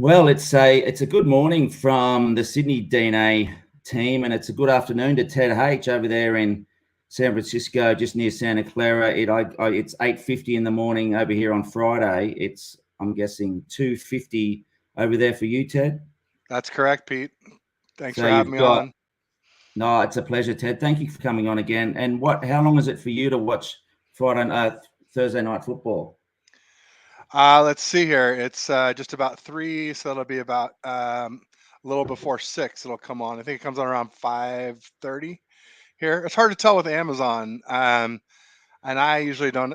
Well, it's a good morning from the Sydney DNA team, and it's a good afternoon to TedH over there in San Francisco, just near Santa Clara. It's 8:50 in the morning over here on Friday. It's, I'm guessing, 2:50 over there for you, Ted. That's correct, Pete. Thanks So for having you've me got on. no, it's a pleasure, Ted. Thank you for coming on again. And how long is it for you to watch Thursday night football? Let's see here. It's just about 3, so it'll be about a little before 6. It'll come on. I think it comes on around 5:30 here. It's hard to tell with Amazon, and I usually don't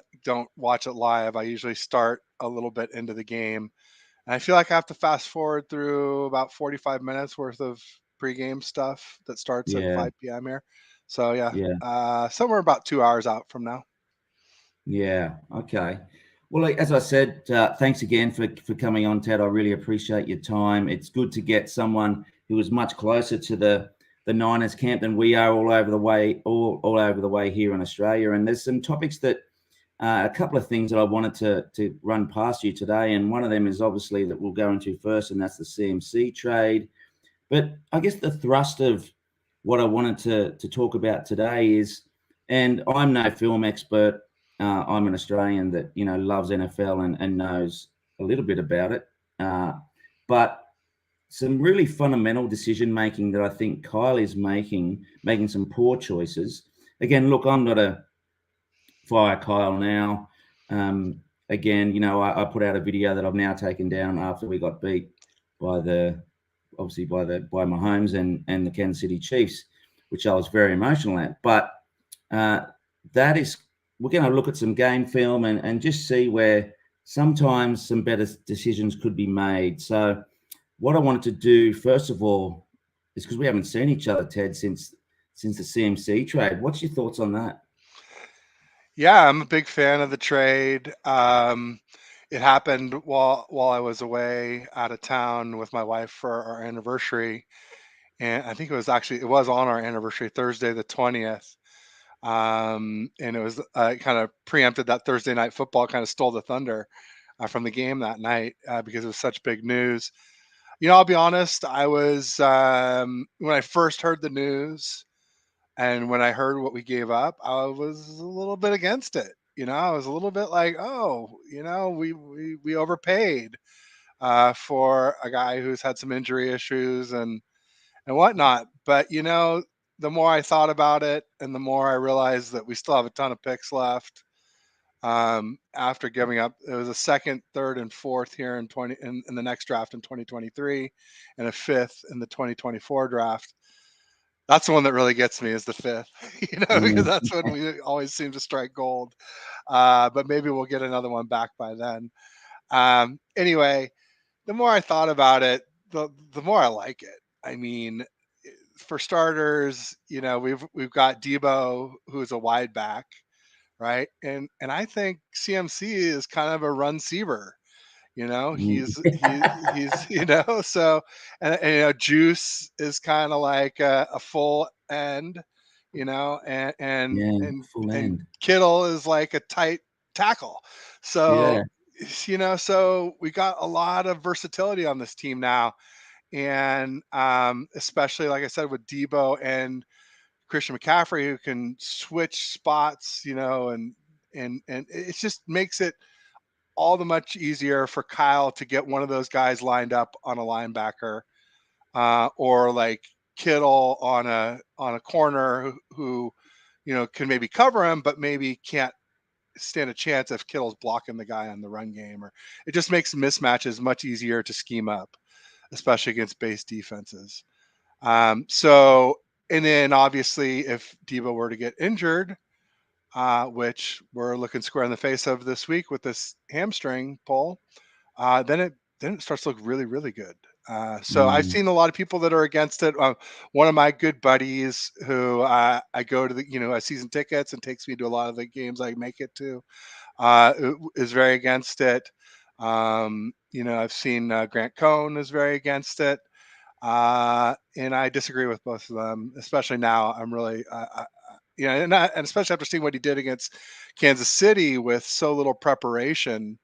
watch it live. I usually start a little bit into the game, and I feel like I have to fast forward through about 45 minutes worth of pregame stuff that starts at Yeah, 5 p.m. here. So yeah, yeah. somewhere about 2 hours out from now. Yeah. Okay. Well, as I said, thanks again for coming on, Ted. I really appreciate your time. It's good to get someone who is much closer to the Niners camp than we are all over the way, all over the way here in Australia. And there's some topics that a couple of things that I wanted to run past you today, and one of them is obviously that we'll go into first, and that's the CMC trade. But I guess the thrust of what I wanted to talk about today is, and I'm no film expert. I'm an Australian that loves NFL and knows a little bit about it, but some really fundamental decision making that I think Kyle is making some poor choices. Again, look, I'm not a fire Kyle now. Again, I put out a video that I've now taken down after we got beat by obviously by Mahomes and the Kansas City Chiefs, which I was very emotional at. But that is, we're going to look at some game film and just see where sometimes some better decisions could be made. So what I wanted to do first of all is, because we haven't seen each other, Ted, since the CMC trade. What's your thoughts on that? Yeah, I'm a big fan of the trade. It happened while I was away out of town with my wife for our anniversary, and I think it was on our anniversary, Thursday the 20th. And it was kind of preempted that Thursday night football, kind of stole the thunder from the game that night because it was such big news. I'll be honest. I was when I first heard the news. And when I heard what we gave up, I was a little bit against it. I was a little bit like, oh, we overpaid for a guy who's had some injury issues and whatnot. But the more I thought about it, and the more I realized that we still have a ton of picks left. After giving up, it was a second, third, and fourth here in the next draft in 2023, and a fifth in the 2024 draft. That's the one that really gets me, is the fifth, because Mm, that's when we always seem to strike gold. But maybe we'll get another one back by then. Anyway, the more I thought about it, the more I like it. I mean, for starters, we've got Debo, who's a wide back, right? And I think CMC is kind of a run receiver. mm. He's so, and Juice is kind of like a full end, and Yeah, full and end. Kittle is like a tight tackle. So Yeah. so we got a lot of versatility on this team now, and especially like I said with Debo and Christian McCaffrey, who can switch spots, and it just makes it all the much easier for Kyle to get one of those guys lined up on a linebacker, or like Kittle on a corner who can maybe cover him, but maybe can't stand a chance if Kittle's blocking the guy on the run game. Or it just makes mismatches much easier to scheme up, especially against base defenses. So, and then obviously, if Debo were to get injured, which we're looking square in the face of this week with this hamstring pull, then it starts to look really, really good. So I've Mm. seen a lot of people that are against it. One of my good buddies, who I go to season tickets and takes me to a lot of the games I make it to, is very against it. I've seen Grant Cohn is very against it. And I disagree with both of them, especially now. I'm really, and especially after seeing what he did against Kansas City with so little preparation.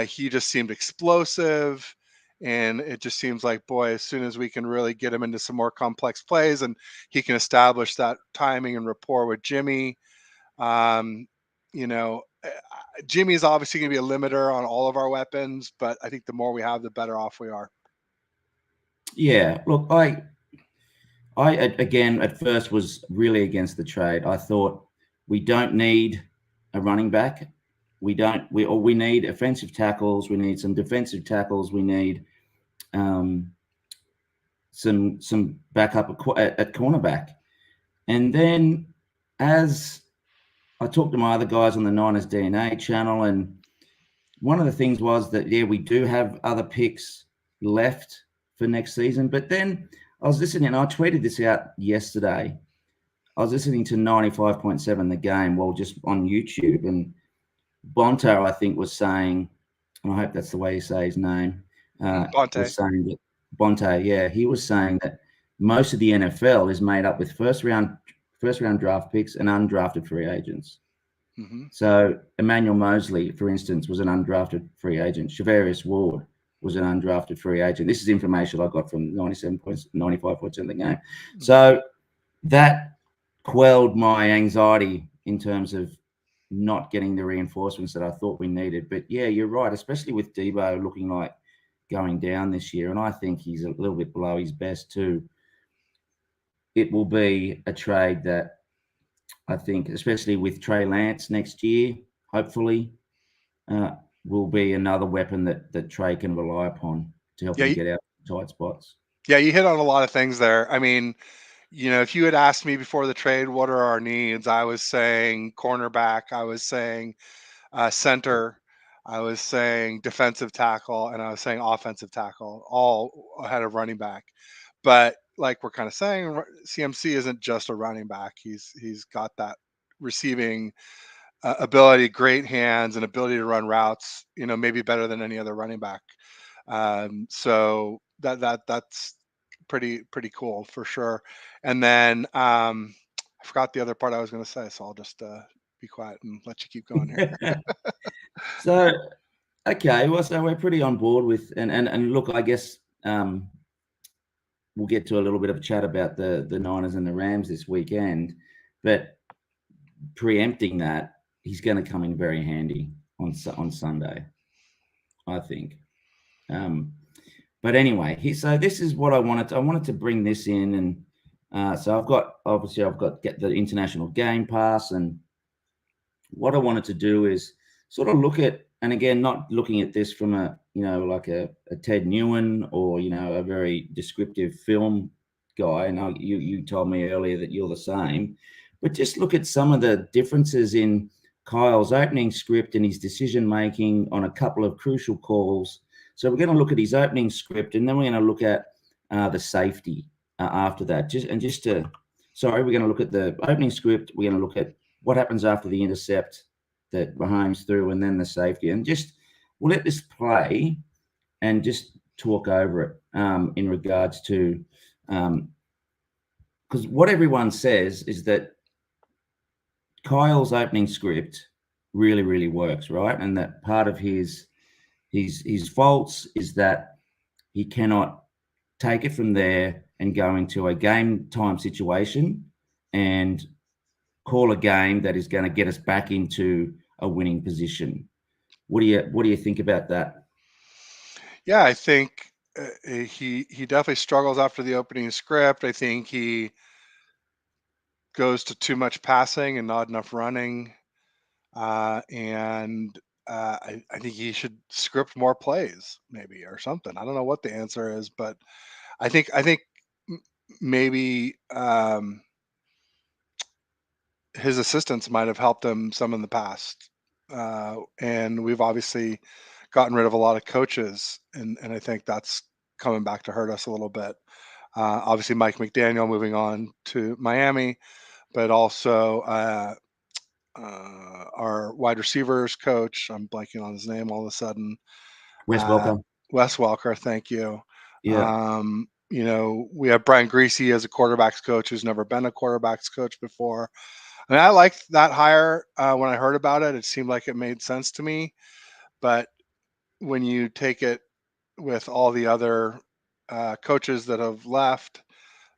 He just seemed explosive, And it just seems like, boy, as soon as we can really get him into some more complex plays and he can establish that timing and rapport with Jimmy, um, you know, Jimmy's obviously going to be a limiter on all of our weapons, but I think the more we have, the better off we are. Yeah, look, I again at first was really against the trade. I thought we don't need a running back. We need offensive tackles. We need some defensive tackles. We need um, some backup at cornerback. And then as I talked to my other guys on the Niners DNA channel, and one of the things was that, yeah, we do have other picks left for next season. But then I was listening, and I tweeted this out yesterday. I was listening to 95.7 The Game, well, just on YouTube, and Bonta, I think, was saying, and I hope that's the way you say his name, Bonte. was saying that Bonta, yeah, he was saying that most of the NFL is made up with first round draft picks and undrafted free agents. Mm-hmm. So Emmanuel Mosley, for instance, was an undrafted free agent. Shavarius Ward was an undrafted free agent. This is information I got from 95% of the game. So that quelled my anxiety in terms of not getting the reinforcements that I thought we needed. But yeah, you're right, especially with Debo looking like going down this year, and I think he's a little bit below his best too. It will be a trade that I think, especially with Trey Lance next year, hopefully, will be another weapon that Trey can rely upon to help him get out of tight spots. Yeah, you hit on a lot of things there. I mean, if you had asked me before the trade, what are our needs? I was saying cornerback. I was saying center. I was saying defensive tackle, and I was saying offensive tackle, all ahead of running back. But like we're kind of saying, CMC isn't just a running back. He's got that receiving ability, great hands, and ability to run routes. Maybe better than any other running back. So that's pretty cool for sure. And then I forgot the other part I was going to say, so I'll just be quiet and let you keep going here. So okay, well, so we're pretty on board with, and look, I guess we'll get to a little bit of a chat about the Niners and the Rams this weekend, but preempting that, he's going to come in very handy on Sunday, I think. But anyway, so this is what I wanted. I wanted to bring this in, and so I've got get the international game pass, and what I wanted to do is sort of look at, and again, not looking at this from a like a Ted Newen or a very descriptive film guy. And you told me earlier that you're the same, but just look at some of the differences in Kyle's opening script and his decision making on a couple of crucial calls. So we're going to look at his opening script, and then we're going to look at the safety after that. We're going to look at the opening script. We're going to look at what happens after the intercept that Mahomes threw, and then the safety. And we'll let this play and just talk over it in regards to, because what everyone says is that Kyle's opening script really, really works, right? And that part of his faults is that he cannot take it from there and go into a game time situation and call a game that is going to get us back into a winning position. What do you think about that? Yeah, I think he definitely struggles after the opening script. I think he goes to too much passing and not enough running. And I think he should script more plays, maybe, or something. I don't know what the answer is, but I think maybe his assistants might have helped him some in the past. And we've obviously gotten rid of a lot of coaches, and I think that's coming back to hurt us a little bit. Obviously, Mike McDaniel moving on to Miami, but also our wide receivers coach. I'm blanking on his name all of a sudden. Wes Welker. Wes Welker, thank you. Yeah. We have Brian Greasy as a quarterbacks coach who's never been a quarterbacks coach before. I mean, I liked that hire when I heard about it. It seemed like it made sense to me. But when you take it with all the other coaches that have left,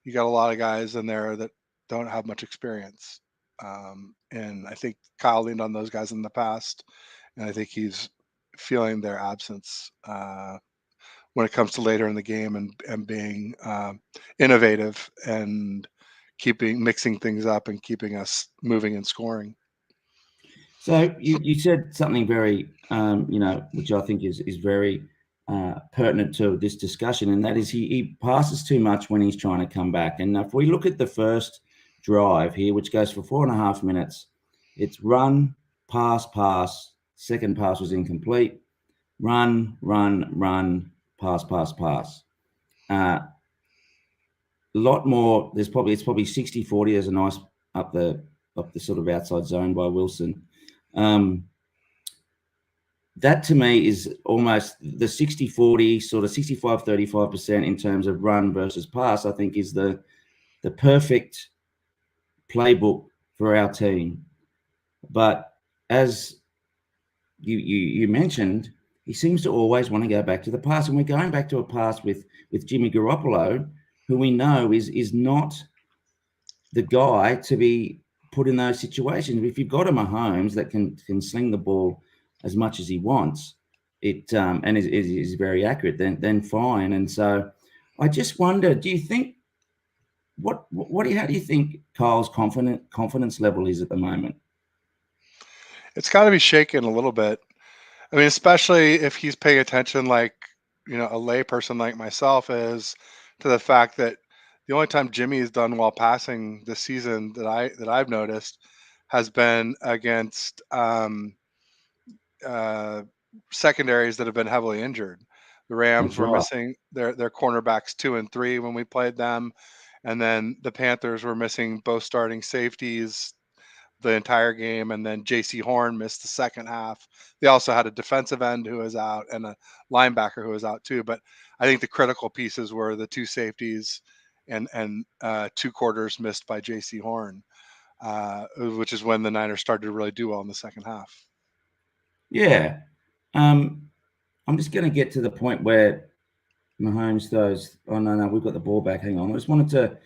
you got a lot of guys in there that don't have much experience. And I think Kyle leaned on those guys in the past, and I think he's feeling their absence when it comes to later in the game and being innovative and keeping mixing things up and keeping us moving and scoring. So you said something very, which I think is very pertinent to this discussion, and that is he passes too much when he's trying to come back. And if we look at the first drive here, which goes for 4.5 minutes, it's run, pass, pass. Second pass was incomplete. Run, run, run, pass, pass, pass. A lot more. It's probably 60-40. There's a nice up the sort of outside zone by Wilson. That to me is almost the 60-40, sort of 65-35% in terms of run versus pass, I think is the perfect playbook for our team. But as you mentioned, he seems to always want to go back to the pass. And we're going back to a pass with Jimmy Garoppolo, who we know is not the guy to be put in those situations. If you've got a Mahomes that can sling the ball as much as he wants, and is very accurate, then fine. And so I just wonder, do you think how do you think Kyle's confidence level is at the moment? It's got to be shaken a little bit. I mean, especially if he's paying attention, like a lay person like myself is, to the fact that the only time Jimmy has done well passing this season that I've noticed has been against uh, secondaries that have been heavily injured. The Rams That's were right. missing their cornerbacks 2 and 3 when we played them, and then the Panthers were missing both starting safeties the entire game, and then J.C. Horn missed the second half. They also had a defensive end who was out and a linebacker who was out too. But I think the critical pieces were the two safeties and 2 quarters missed by J.C. Horn, which is when the Niners started to really do well in the second half. Yeah. I'm just going to get to the point where Mahomes throws. Oh no, we've got the ball back. Hang on. I just wanted to,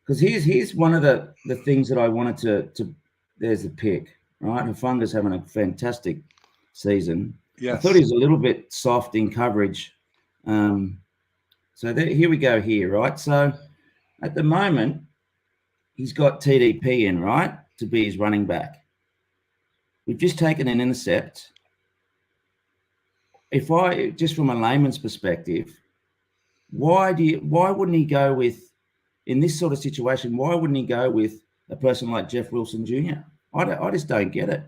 because here's one of the things that I wanted to. There's the pick, right? Hufunga's having a fantastic season. I thought Yes. he was a little bit soft in coverage. So here we go here, right? So at the moment, he's got TDP in, right, to be his running back. We've just taken an intercept. If I, just from a layman's perspective, why wouldn't he go with, in this sort of situation, why wouldn't he go with a person like Jeff Wilson Jr.? I just don't get it.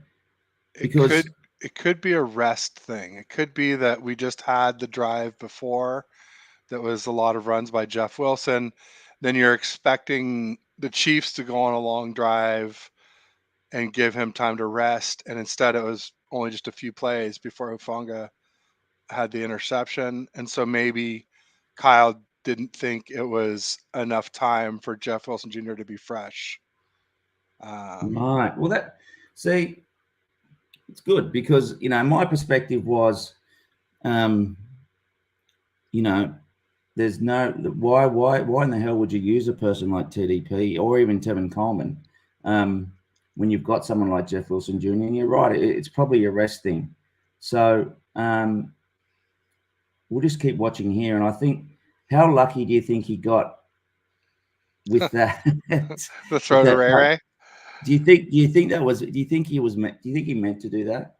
It Because could be a rest thing. It could be that we just had the drive before that was a lot of runs by Jeff Wilson. Then you're expecting the Chiefs to go on a long drive and give him time to rest, and instead it was only just a few plays before Hufanga had the interception, and so maybe Kyle didn't think it was enough time for Jeff Wilson Jr. to be fresh. right, well, see, it's good because my perspective was, um, you know, there's no why in the hell would you use a person like TDP or even Tevin Coleman when you've got someone like Jeff Wilson Jr. And you're right, it's probably a rest thing. So we'll just keep watching here. And I think, how lucky do you think he got with that? The with throw to that Ray play? Ray. Do you think that was? Do you think he was? Do you think he meant to do that?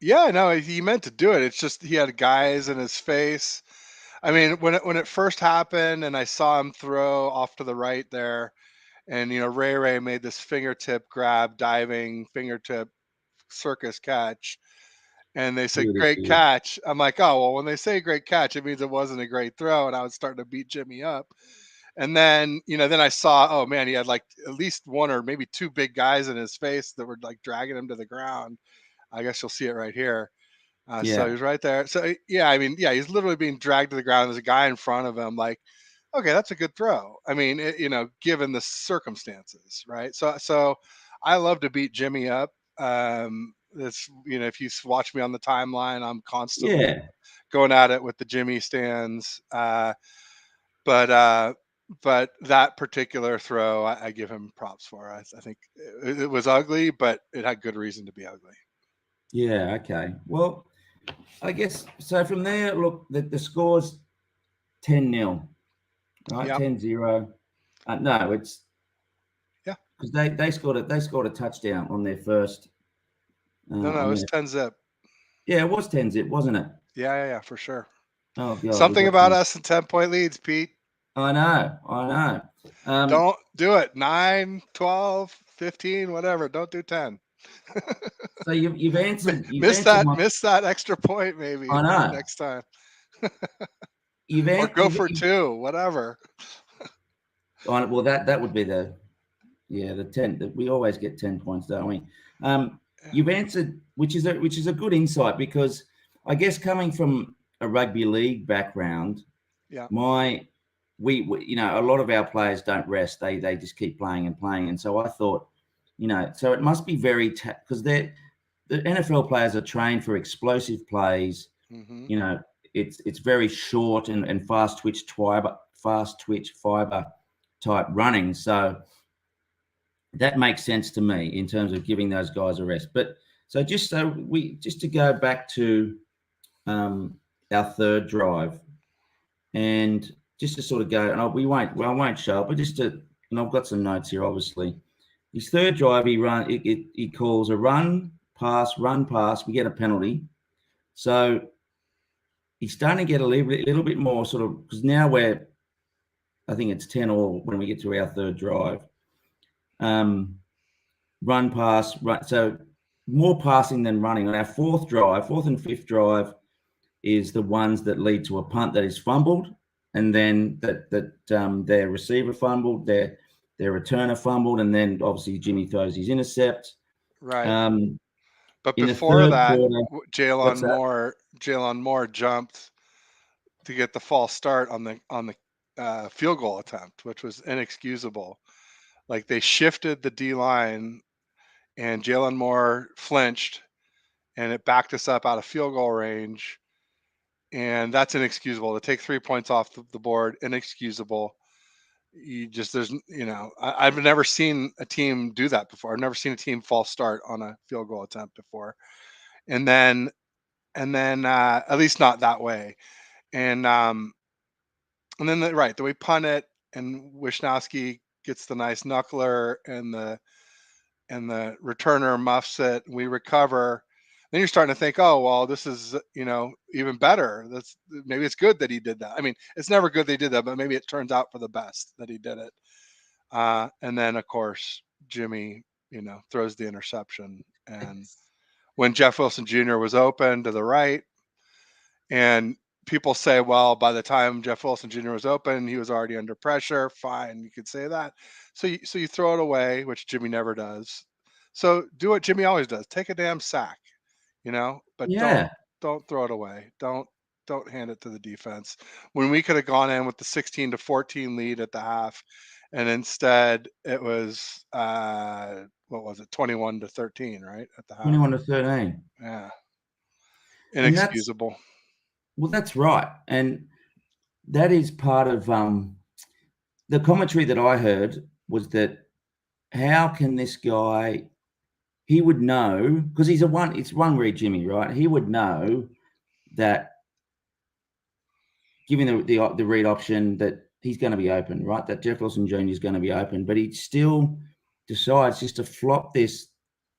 Yeah, no, he meant to do it. It's just he had guys in his face. I mean, when it first happened, and I saw him throw off to the right there, and Ray Ray made this fingertip grab, diving fingertip circus catch, and they said Really great good. catch. I'm like, oh well, when they say great catch, it means it wasn't a great throw, and I was starting to beat Jimmy up. And then then I saw, oh man, he had like at least one or maybe two big guys in his face that were like dragging him to the ground. I guess you'll see it right here. So he Yeah. was right there. So yeah, I mean, yeah, he's literally being dragged to the ground. There's a guy in front of him. Like, okay, that's a good throw. I mean, given the circumstances, right? So I love to beat Jimmy up. That's, if you watch me on the timeline, I'm constantly Yeah. going at it with the Jimmy stands. But that particular throw, I give him props for. I think it was ugly, but it had good reason to be ugly. Yeah. Okay. Well, I guess so. From there, look, the score's 10-0, right? Yeah. 10-0. No, it's Yeah. because they scored a touchdown on their first. No, it On was their 10-zip. Yeah, it was 10-zip, wasn't it? Yeah, for sure. Oh God, we Something got about some. us in 10-point leads, Pete. I know. Don't do it. 9, 12, 15, whatever. Don't do 10. So you've answered Miss my. that extra point maybe I know. next time. You've Or answered. go for 2, whatever. Well, that would be the 10. We always get 10 points, don't we? You've answered, which is a good insight, because I guess coming from a rugby league background, Yeah. we a lot of our players don't rest. They just keep playing and playing. And so I thought, so it must be very because the NFL players are trained for explosive plays. Mm-hmm. It's very short and fast twitch fiber type running. So that makes sense to me in terms of giving those guys a rest. But so just to go back to our third drive, and just to sort of go, and I won't show it, but and I've got some notes here, obviously. His third drive, he calls a run, pass. We get a penalty. So he's starting to get a little bit more sort of, because now I think it's 10-all when we get to our third drive. Run, pass, run. So more passing than running. On our fourth and fifth drive is the ones that lead to a punt that is fumbled, and then their receiver fumbled, their returner fumbled, and then obviously Jimmy throws his intercept. Right. But In the before third that, quarter, what's that? Jalen Moore jumped to get the false start on the field goal attempt, which was inexcusable. Like, they shifted the D line, and Jalen Moore flinched, and it backed us up out of field goal range. And that's inexcusable. To take 3 points off the board, inexcusable. I've never seen a team do that before. I've never seen a team false start on a field goal attempt before. And then at least not that way. And then then we punt it, and Wisnowski gets the nice knuckler, and the returner muffs it. We recover. Then you're starting to think, oh well, this is even better. Maybe it's good that he did that. I mean, it's never good they did that, but maybe it turns out for the best that he did it. And then of course Jimmy, throws the interception, and when Jeff Wilson Jr. was open to the right, and people say, well, by the time Jeff Wilson Jr. was open, he was already under pressure. Fine, you could say that. So you throw it away, which Jimmy never does. So do what Jimmy always does: take a damn sack, But Yeah. don't throw it away. Don't hand it to the defense. When we could have gone in with the 16-14 lead at the half, and instead it was what was it, 21-13, right at the half? 21-13. Yeah, And that's inexcusable. right. And that is part of the commentary that I heard was that how can this guy, he would know, because it's one read Jimmy, right? He would know that giving the read option that he's going to be open, right? That Jeff Wilson Jr. is going to be open, but he still decides just to flop this,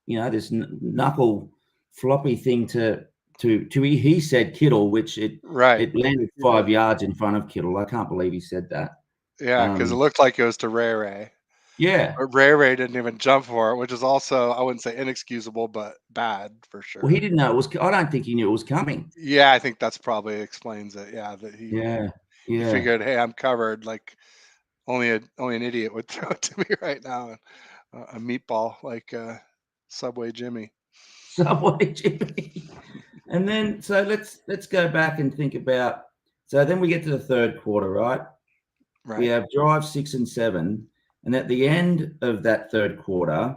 this knuckle floppy thing to he said Kittle, which it landed 5 yards in front of Kittle. I can't believe he said that. Yeah, because it looked like it was to Ray. Yeah. But Ray didn't even jump for it, which is also, I wouldn't say inexcusable, but bad for sure. Well, he didn't know it was. I don't think he knew it was coming. Yeah, I think that's probably explains it. Yeah, that he figured, hey, I'm covered. Like only an idiot would throw it to me right now. A meatball like Subway Jimmy. Subway Jimmy. And then so let's go back and think about. So then we get to the third quarter, right? Right. We have drive 6 and 7, and at the end of that third quarter,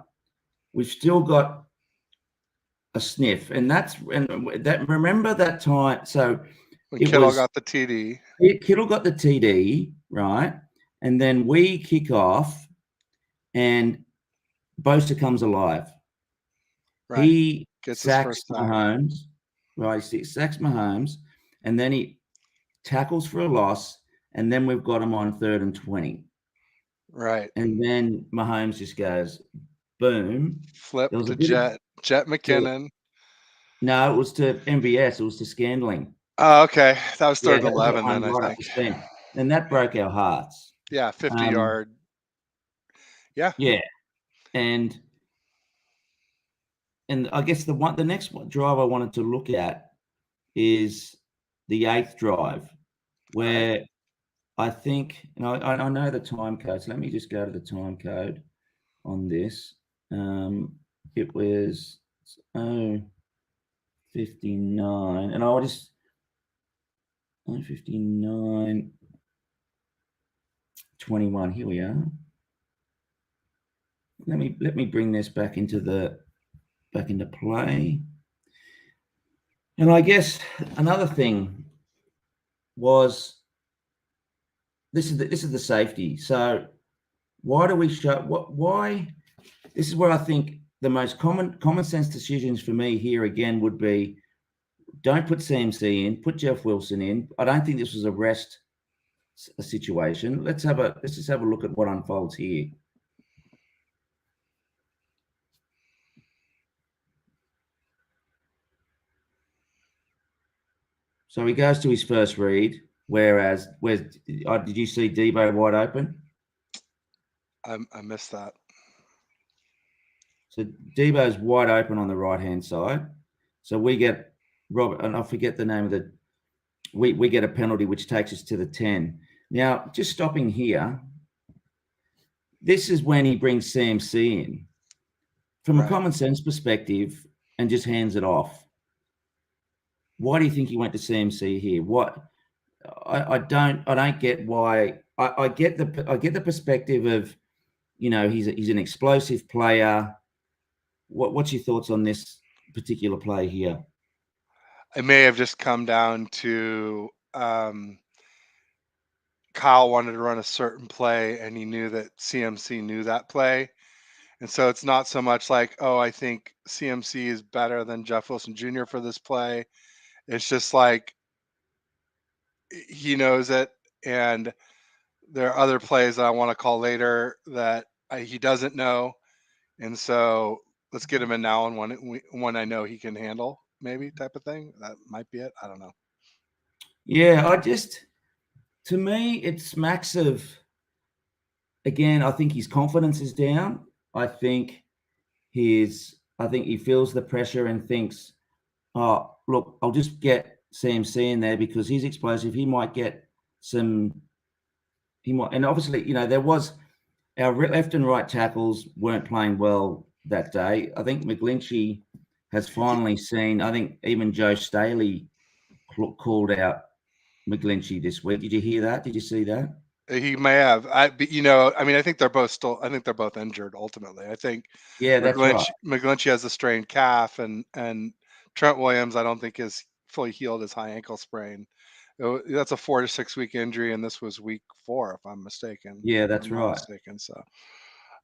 we've still got a sniff, and remember that time. So When it Kittle was got the TD. Kittle got the TD, right, and then we kick off, and Bosa comes alive. Right. He Gets his sacks first sack. Mahomes, right? He sacks Mahomes, and then he tackles for a loss, and then we've got him on 3rd and 20. Right. And then Mahomes just goes, boom. Flip There was a to bit of Jet McKinnon. no, it was to MVS. It was to Scandling. Oh, okay. That was 3rd Yeah, and that was that 11 one then, I right think. up the seam, and that broke our hearts. Yeah, 50-yard. Yeah. Yeah, and I guess the next drive I wanted to look at is the 8th drive, where Right. I think, and I know the time code. So let me just go to the time code on this. It was 59, and I'll just 59, 21. Here we are. Let me bring this back into play. And I guess another thing was this is the safety. So why do we show why? This is where I think the most common sense decisions for me here again would be, don't put CMC in, put Jeff Wilson in. I don't think this was a rest situation. Let's just have a look at what unfolds here. So he goes to his first read. Whereas, did you see Debo wide open? I missed that. So Debo's wide open on the right-hand side. So we get Robert, and I forget the name of the. We get a penalty which takes us to the 10. Now, just stopping here. This is when he brings CMC in, from a common sense perspective, and just hands it off. Why do you think he went to CMC here? What? I don't get why. I get the perspective of, he's an explosive player. What's your thoughts on this particular play here? It may have just come down to Kyle wanted to run a certain play, and he knew that CMC knew that play. And so it's not so much like, oh, I think CMC is better than Jeff Wilson Jr. for this play. It's just like he knows it, and there are other plays that I want to call later that he doesn't know, and so let's get him in now and when I know he can handle, maybe, type of thing. That might be it. I don't know. Yeah, to me, it smacks of, again, I think his confidence is down. I think he feels the pressure and thinks, oh, look, I'll just get CMC in there because he's explosive. He might get some. And obviously, there was our left and right tackles weren't playing well that day. I think McGlinchey has finally seen. I think even Joe Staley called out McGlinchey this week. Did you hear that? Did you see that? He may have. I think they're both still. I think they're both injured ultimately. I think Yeah, that's right. McGlinchey has a strained calf, and Trent Williams, I don't think, is fully healed his high ankle sprain. That's a 4 to 6 week injury, and this was week 4, if I'm mistaken. Yeah, If that's I'm not right. mistaken. So,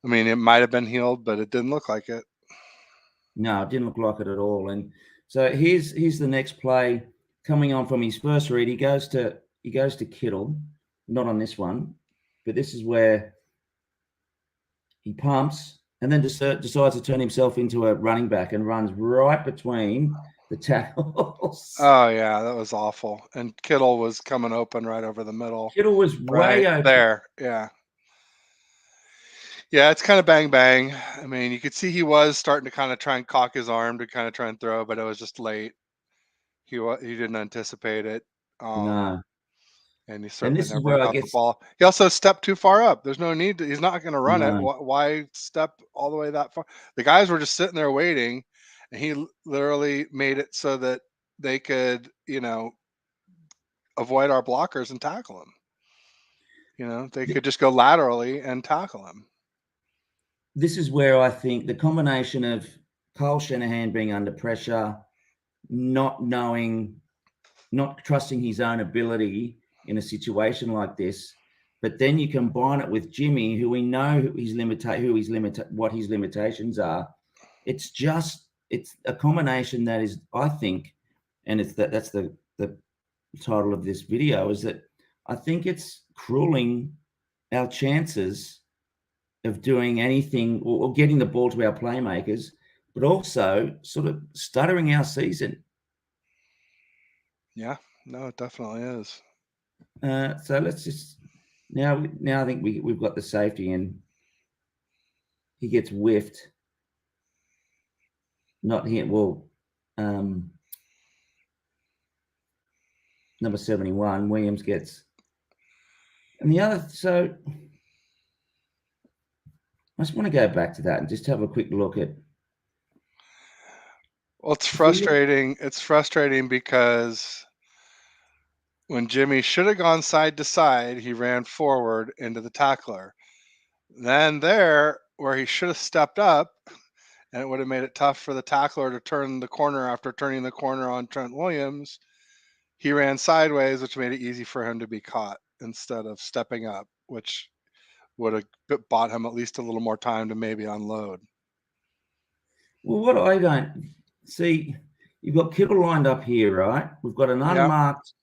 I mean, it might have been healed, but it didn't look like it. No, it didn't look like it at all. And so here's the next play coming on from his first read. He goes to Kittle, not on this one, but this is where he pumps and then decides to turn himself into a running back and runs right between the tackles. Oh yeah, that was awful. And Kittle was coming open right over the middle. Kittle was way Right open. there. Yeah. Yeah, it's kind of bang bang. I mean, you could see he was starting to kind of try and cock his arm to kind of try and throw, but it was just late. He didn't anticipate it, No. and he And certainly this is never where I got the guess, ball. He also stepped too far up. There's no need to. He's not going to run it. no. Why step all the way that far? The guys were just sitting there waiting, and he literally made it so that they could, avoid our blockers and tackle him. They could just go laterally and tackle him. This is where I think the combination of Kyle Shanahan being under pressure, not trusting his own ability in a situation like this. But then you combine it with Jimmy, who we know what his limitations are. It's a combination that is, I think, and that's the title of this video, is that I think it's crueling our chances of doing anything or getting the ball to our playmakers, but also sort of stuttering our season. Yeah, no, it definitely is. So let's just now I think we've got the safety, and he gets whiffed. Not hit. Well, number 71, Williams gets, and the other. So I just want to go back to that and just have a quick look at. Well, it's frustrating. It's frustrating because when Jimmy should have gone side to side, he ran forward into the tackler. Then there, where he should have stepped up, and it would have made it tough for the tackler to turn the corner after turning the corner on Trent Williams, he ran sideways, which made it easy for him to be caught instead of stepping up, which would have bought him at least a little more time to maybe unload. Well, what I don't see, you've got Kittle lined up here, right? We've got an unmarked.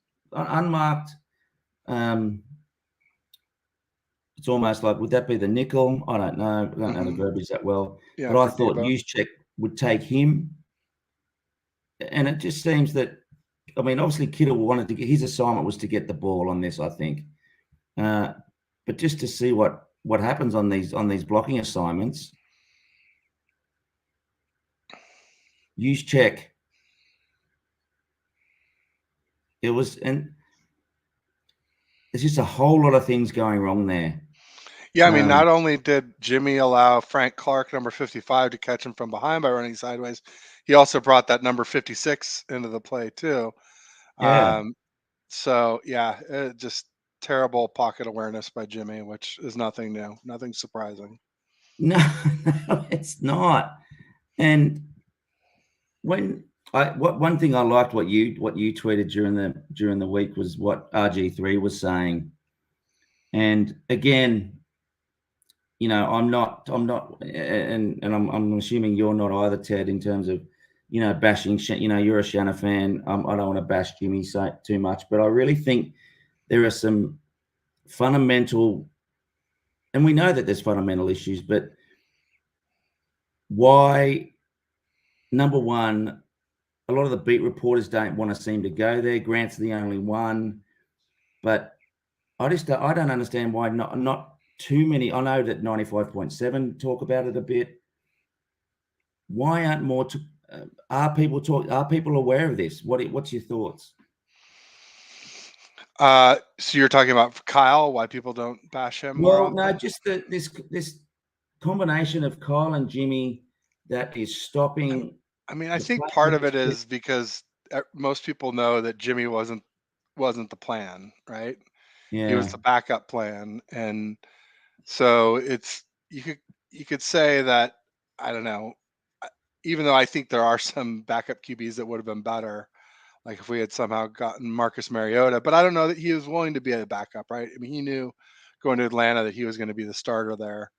It's almost like, would that be the nickel? I don't know. I don't know the verbiage that well. Yeah, but I thought Juszczyk would take him. And it just seems that, I mean, obviously Kittle wanted to get, his assignment was to get the ball on this, I think. But just to see what happens on these blocking assignments. Juszczyk. It was, and there's just a whole lot of things going wrong there. Yeah, I mean, not only did Jimmy allow Frank Clark, number 55, to catch him from behind by running sideways, he also brought that number 56 into the play too. Yeah. So yeah, just terrible pocket awareness by Jimmy, which is nothing new, nothing surprising. No, it's not. And one thing I liked what you tweeted during the week was what RG3 was saying. And again, you know, I'm not, and I'm assuming you're not either, Ted, in terms of, you know, bashing. You know, you're a Shanna fan. I don't want to bash Jimmy too much, but I really think there are some fundamental, and we know that there's fundamental issues, but why? Number one, a lot of the beat reporters don't want to seem to go there. Grant's the only one, but I don't understand why not too many. I know that 95.7 talk about it a bit. Why aren't more? Are people aware of this? What's your thoughts? So you're talking about Kyle, why people don't bash him more often? No, just this combination of Kyle and Jimmy that is stopping. I mean, I think part of it is because most people know that Jimmy wasn't the plan, right? Yeah. He was the backup plan, and so it's you could say that, I don't know, even though I think there are some backup QBs that would have been better, like if we had somehow gotten Marcus Mariota, but I don't know that he was willing to be a backup, right? I mean, he knew going to Atlanta that he was going to be the starter there.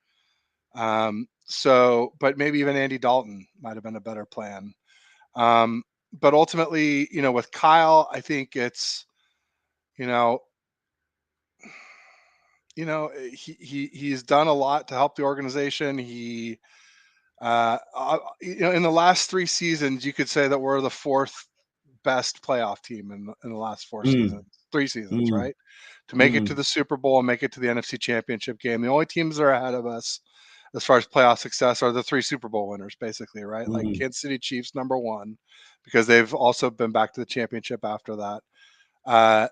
But maybe even Andy Dalton might have been a better plan. But ultimately, you know, with Kyle, I think it's, you know, he's done a lot to help the organization. He, you know, in the last 3 seasons, you could say that we're the 4th best playoff team in the last 3 seasons, right? To make it to the Super Bowl and make it to the NFC Championship game. The only teams that are ahead of us as far as playoff success are the 3 Super Bowl winners, basically, right? Like Kansas City Chiefs, number 1, because they've also been back to the championship after that.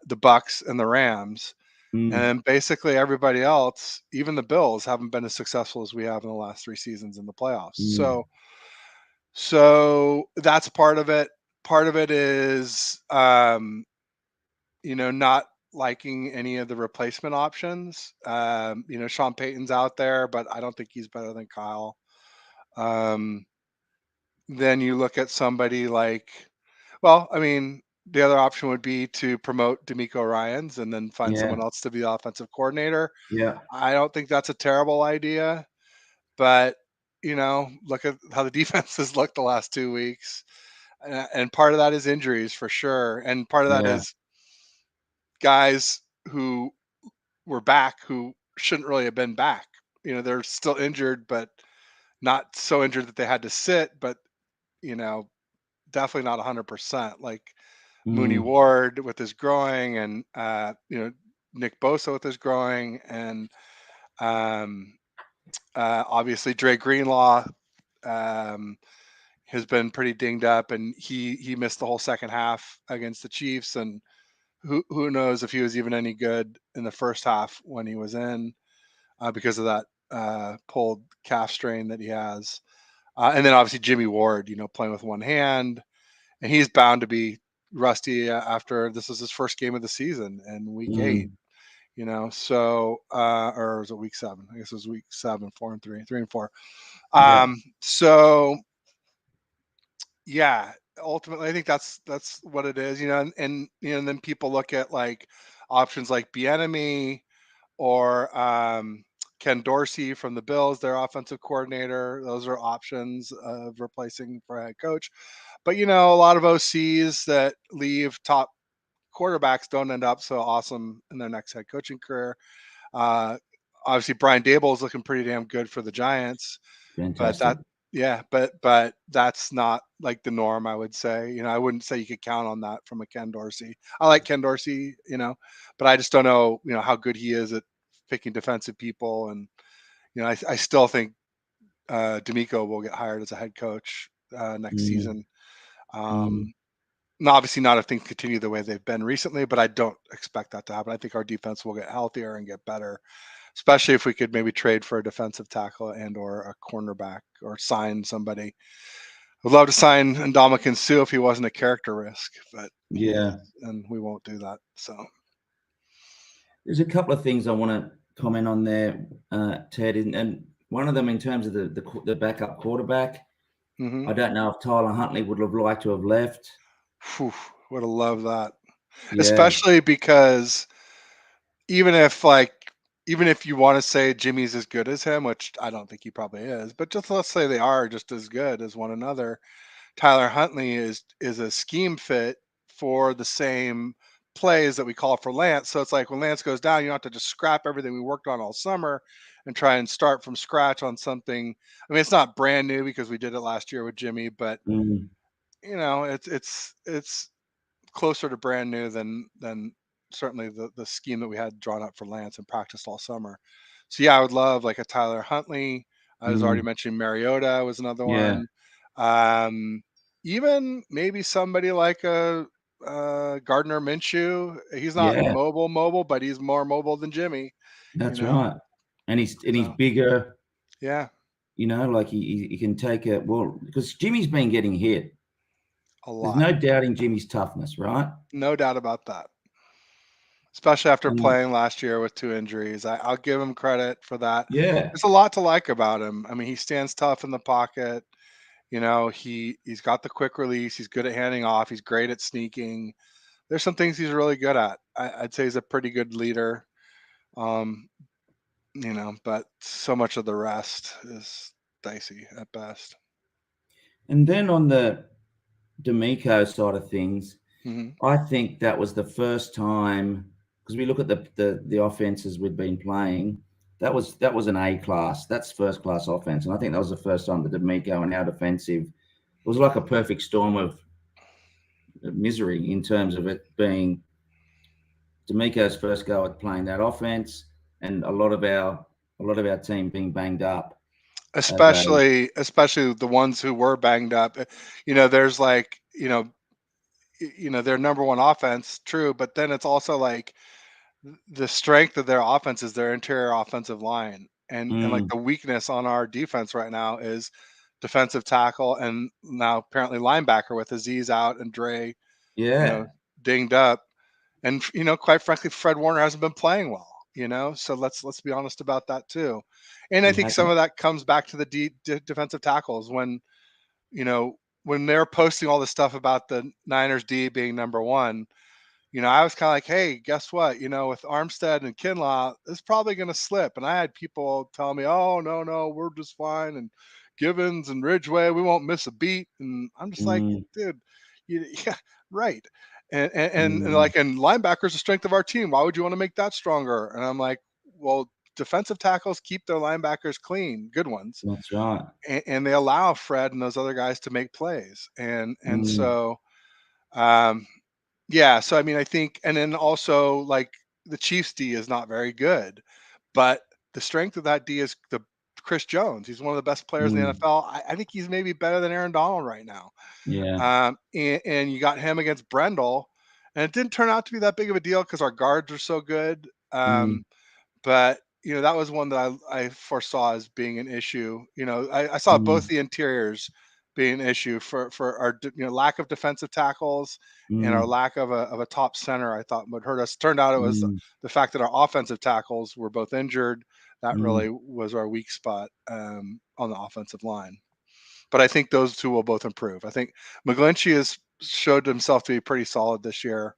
The Bucks and the Rams. And basically everybody else, even the Bills, haven't been as successful as we have in the last 3 seasons in the playoffs. So that's part of it. Part of it is, you know, not liking any of the replacement options. You know, Sean Payton's out there, but I don't think he's better than Kyle. then you look at somebody like, well, I mean, the other option would be to promote D'Amico Ryans and then find Yeah, someone else to be the offensive coordinator. yeah, I don't think that's a terrible idea, but look at how the defenses looked the last 2 weeks, and part of that is injuries for sure, and part of that yeah, is guys who were back who shouldn't really have been back. They're still injured, but not so injured that they had to sit, but you know, definitely not 100%. Like Mooney mm, Ward with his growing, and Nick Bosa with his growing, and um, obviously Dre Greenlaw um, has been pretty dinged up, and he missed the whole second half against the Chiefs, and who knows if he was even any good in the first half when he was in, because of that pulled calf strain that he has. And then obviously Jimmy Ward, playing with one hand, and he's bound to be rusty after this is his first game of the season in week 8. mm, So or was it week 7? I guess it was week 7, 4-3, 3-4. yeah, So yeah, ultimately, I think that's what it is. And then people look at like options like Bieniemy or Ken Dorsey from the Bills, their offensive coordinator. Those are options of replacing for head coach. But a lot of OCs that leave top quarterbacks don't end up so awesome in their next head coaching career. Uh, Obviously, Brian Dable is looking pretty damn good for the Giants, but fantastic. yeah, but that's not like the norm, I would say. I wouldn't say you could count on that from a Ken Dorsey. I like Ken Dorsey, but I just don't know, how good he is at picking defensive people. And I still think D'Amico will get hired as a head coach next Mm, season. mm, Um, Obviously not if things continue the way they've been recently, but I don't expect that to happen. I think our defense will get healthier and get better, especially if we could maybe trade for a defensive tackle and or a cornerback or sign somebody. I'd love to sign Ndamukong Suh if he wasn't a character risk, but he is, yeah. and we won't do that. So, There's a couple of things I want to comment on there, Ted, and one of them in terms of the backup quarterback. hmm I don't know if Tyler Huntley would have liked to have left. would have loved that, Yeah, especially because even if like even if you want to say Jimmy's as good as him, which I don't think he probably is, but just let's say they are just as good as one another. Tyler Huntley is a scheme fit for the same plays that we call for Lance. So it's like when Lance goes down, you don't have to just scrap everything we worked on all summer and try and start from scratch on something. I mean, it's not brand new because we did it last year with Jimmy, but mm, it's closer to brand new than certainly the scheme that we had drawn up for Lance and practiced all summer. So yeah, I would love like a Tyler Huntley. I was already mm, mentioning Mariota was another yeah, one. Um, Even maybe somebody like a Gardner Minshew. He's not yeah. mobile, but he's more mobile than Jimmy. You That's know, right. And he's so bigger. yeah, Like he can take it well because Jimmy's been getting hit. a There's lot, no doubting Jimmy's toughness, right? no doubt about that. Especially after And playing last year with 2 injuries. I'll give him credit for that. yeah, There's a lot to like about him. I mean, he stands tough in the pocket. He's got the quick release. He's good at handing off. He's great at sneaking. There's some things he's really good at. I'd say he's a pretty good leader. Um, but so much of the rest is dicey at best. and then on the D'Amico side of things, hmm I think that was the first time because we look at the offenses we've been playing. That was an A class. That's first class offense, and I think that was the first time that D'Amico and our defensive. It was like a perfect storm of misery in terms of it being D'Amico's first go at playing that offense, and a lot of our team being banged up as a Especially the ones who were banged up. There's like, their number one offense, true, but then it's also like the strength of their offense is their interior offensive line, and like mm, the weakness on our defense right now is defensive tackle, and now apparently linebacker with Aziz out and Dre, you know, yeah, dinged up, and quite frankly, Fred Warner hasn't been playing well. So let's be honest about that too, and I he think some hasn't. of that comes back to the defensive tackles when when they're posting all the stuff about the Niners D being number one, I was kind of like, hey, guess what? With Armstead and Kinlaw, it's probably going to slip. And I had people tell me, oh, no, no, we're just fine. And Givens and Ridgeway, we won't miss a beat. And I'm just like, Mm, dude, yeah, right. And mm, like, and linebackers the strength of our team. Why would you want to make that stronger? And I'm like, well, defensive tackles keep their linebackers clean, good ones, that's right. and they allow Fred and those other guys to make plays. And Mm, so um, yeah, so I mean, I think, and then also like the Chiefs D is not very good, but the strength of that D is the Chris Jones. He's one of the best players in the mm, NFL. I think he's maybe better than Aaron Donald right now. yeah. And you got him against Brendel, and it didn't turn out to be that big of a deal because our guards are so good. Mm, But that was one that I foresaw as being an issue. I saw both mm, the interiors being an issue for our lack of defensive tackles and our mm, lack of a top center. I thought would hurt us. Turned out it was mm, the fact that our offensive tackles were both injured. That mm. really was our weak spot on the offensive line. But I think those two will both improve. I think McGlinchey has showed himself to be pretty solid this year.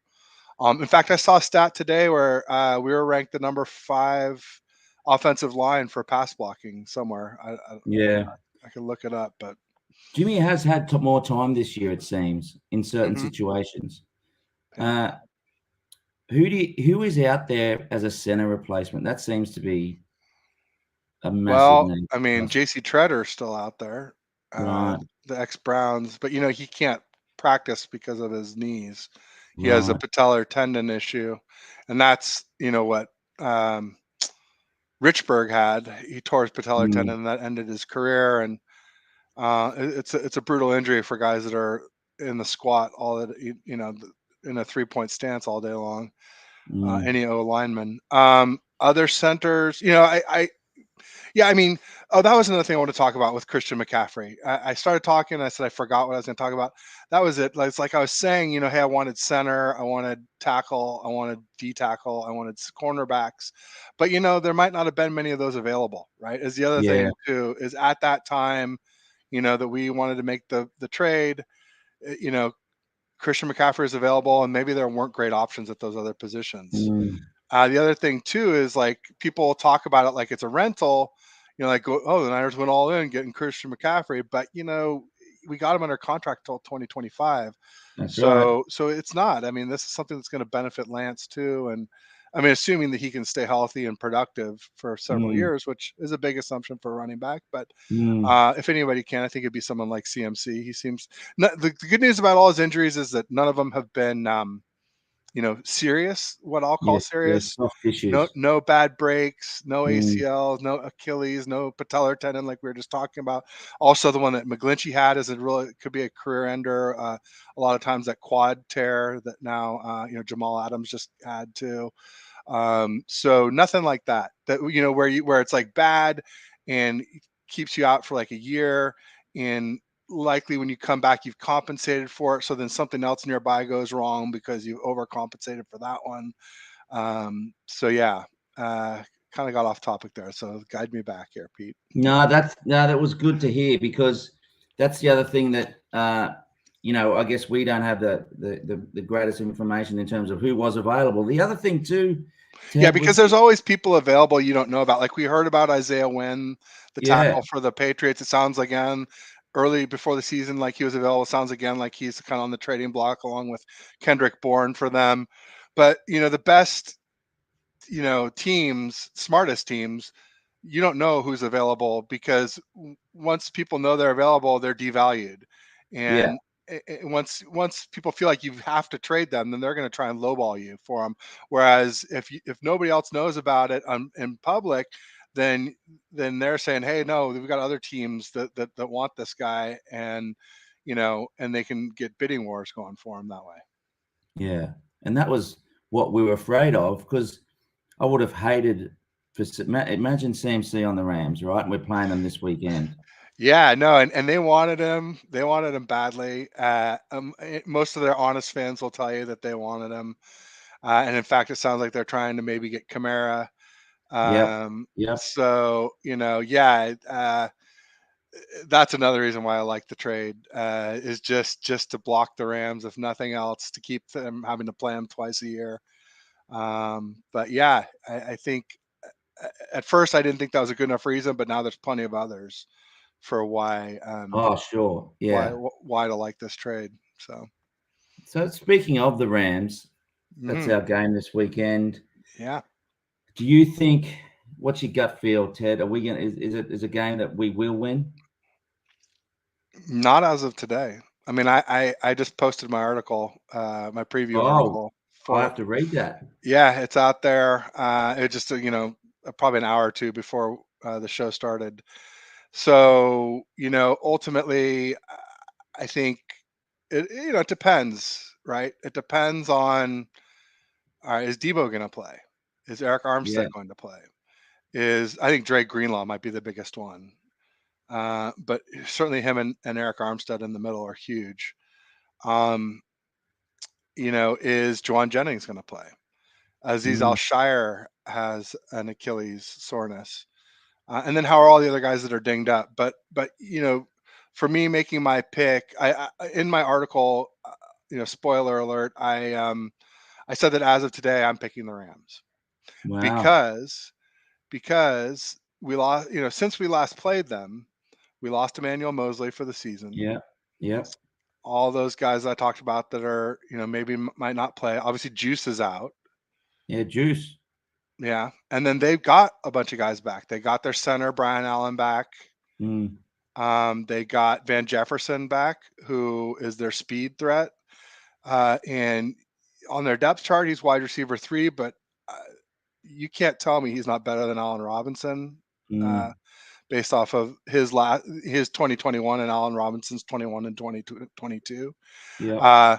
In fact, I saw a stat today where we were ranked the number 5 offensive line for pass blocking somewhere. Yeah. I can look it up, but Jimmy has had more time this year, it seems, in certain mhm, situations. yeah. Uh, who is out there as a center replacement? That seems to be a massive Well, need I for mean, us. JC Tretter's still out there, Right, the ex Browns, but he can't practice because of his knees. He has a right. patellar tendon issue, and that's what um, Richburg had. He tore his patellar Mm, tendon, and that ended his career. And it's a brutal injury for guys that are in the squat all that in a 3-point stance all day long. mm, Any O lineman, other centers, yeah, I mean, oh, that was another thing I want to talk about with Christian McCaffrey. I started talking, I said I forgot what I was going to talk about. That was it. Like, it's like I was saying, hey, I wanted center, I wanted tackle, I wanted D tackle, I wanted cornerbacks, but there might not have been many of those available, right? Is the other yeah. thing too, is at that time, that we wanted to make the trade, uh, you know, Christian McCaffrey is available, and maybe there weren't great options at those other positions. Mm, The other thing too is like people talk about it like it's a rental, like oh, the Niners went all in getting Christian McCaffrey, but we got him under contract till 2025. that's right. So it's not. I mean, this is something that's going to benefit Lance too, and I mean, assuming that he can stay healthy and productive for several Mm, years, which is a big assumption for a running back. But mm, if anybody can, I think it'd be someone like CMC. He seems the good news about all his injuries is that none of them have been serious, what I'll call yeah, yeah, serious. soft No, issues. no bad breaks, no Mm, ACLs, no Achilles, no patellar tendon, like we were just talking about. Also, the one that McGlinchey had is could be a career ender. A lot of times that quad tear that now Jamal Adams just had to. So nothing like that. That where it's like bad and keeps you out for like a year, and likely when you come back you've compensated for it. So then something else nearby goes wrong because you overcompensated for that one. So yeah, uh, kind of got off topic there. So guide me back here, Pete. no, that was good to hear because that's the other thing that I guess we don't have the greatest information in terms of who was available. The other thing too, Yeah, Ted, because was there's always people available you don't know about. Like we heard about Isaiah Wynn, the tackle yeah, for the Patriots. It sounds again early before the season like he was available. It sounds again like he's kind of on the trading block along with Kendrick Bourne for them. But the best teams, smartest teams, you don't know who's available because once people know they're available, they're devalued, yeah, and once people feel like you have to trade them, then they're going to try and lowball you for them. Whereas if nobody else knows about it in public, then they're saying, hey, no, we've got other teams that want this guy, and they can get bidding wars going for him that way. yeah, and that was what we were afraid of because I would have hated imagine CMC on the Rams, right? And we're playing them this weekend. Yeah, no, and they wanted him. They wanted him badly. Most of their honest fans will tell you that they wanted him. And in fact, it sounds like they're trying to maybe get Kamara. Yep, yep, So yeah, that's another reason why I like the trade, is just to block the Rams, if nothing else, to keep them having to play them twice a year. But yeah, I think at first I didn't think that was a good enough reason, but now there's plenty of others for Oh, sure. Yeah. why to like this trade. So So speaking of the Rams, that's mhm, our game this weekend. yeah, Do you think, what's your gut feel, Ted? Are we gonna is a game that we will win? not as of today. I mean, I just posted my article, my preview Oh, article I for have to read that. yeah, it's out there. It just probably an hour or two before the show started. So ultimately, I think it depends, right? It depends on, all right, is Debo going to play? Is Eric Yeah. Armstead going to play? I think Drake Greenlaw might be the biggest one. But certainly him and Eric Armstead in the middle are huge. Um, is Juwan Jennings going to play? Aziz Mm, Al-Shire has an Achilles soreness. And then how are all the other guys that are dinged up? But for me making my pick, I in my article, spoiler alert, I said that as of today I'm picking the Rams wow. because we lost. Since we last played them, we lost Emmanuel Mosley for the season. Yeah. Yep. All those guys I talked about that are maybe might not play. Obviously, Juice is out. Yeah, Juice. Yeah, and then they've got a bunch of guys back. They got their center Brian Allen back. Mm, They got Van Jefferson back, who is their speed threat. And on their depth chart, he's wide receiver 3, but uh, you can't tell me he's not better than Allen Robinson, uh, mm, based off of his 2021 and Allen Robinson's 21 and 2022. yep. Uh,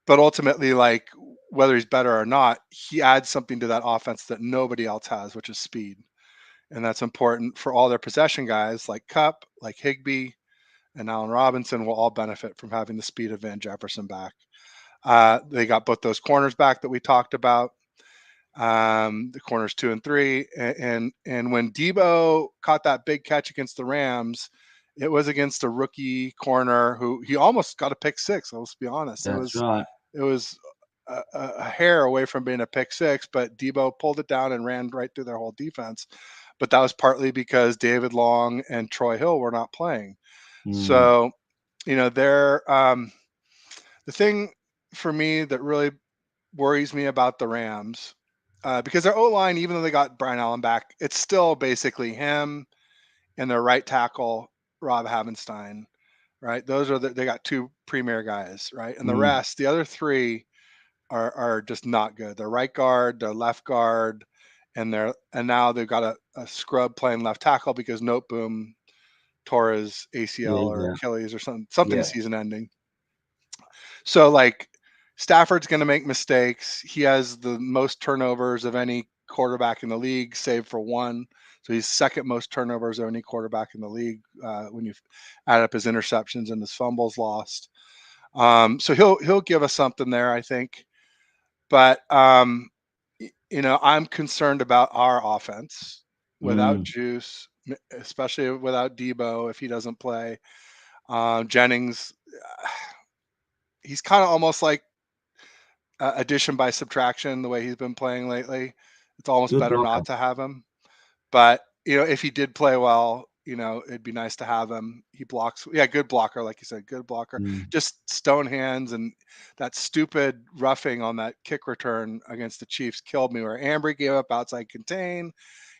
but ultimately, like, whether he's better or not, he adds something to that offense that nobody else has, which is speed. And that's important for all their possession guys like Cup, like Higbee, and Allen Robinson will all benefit from having the speed of Van Jefferson back. They got both those corners back that we talked about, the corners 2 and 3, and when Debo caught that big catch against the Rams, it was against a rookie corner who he almost got a pick six. Let's be honest, That's right. it was a hair away from being a pick six, but Debo pulled it down and ran right through their whole defense. But that was partly because David Long and Troy Hill were not playing. Mm, So they're the thing for me that really worries me about the Rams, because their O line, even though they got Brian Allen back, it's still basically him and their right tackle Rob Havenstein, right? They got two premier guys, right? And the mm, rest, the other three, are just not good. Their right guard, their left guard, and now they've got a scrub playing left tackle because Noteboom tore his ACL yeah, or yeah, Achilles or something yeah. season ending. So like Stafford's going to make mistakes. He has the most turnovers of any quarterback in the league, save for one. So he's second most turnovers of any quarterback in the league, when you add up his interceptions and his fumbles lost. So he'll give us something there, I think. But I'm concerned about our offense without Mm, Juice, especially without Debo if he doesn't play. Jennings, he's kind of almost like addition by subtraction the way he's been playing lately. It's almost good better blocker. not to have him. But if he did play well, it'd be nice to have him. He blocks, yeah, good blocker, like you said, good blocker. Mm, Just stone hands, and that stupid roughing on that kick return against the Chiefs killed me. Where Ambry gave up outside contain,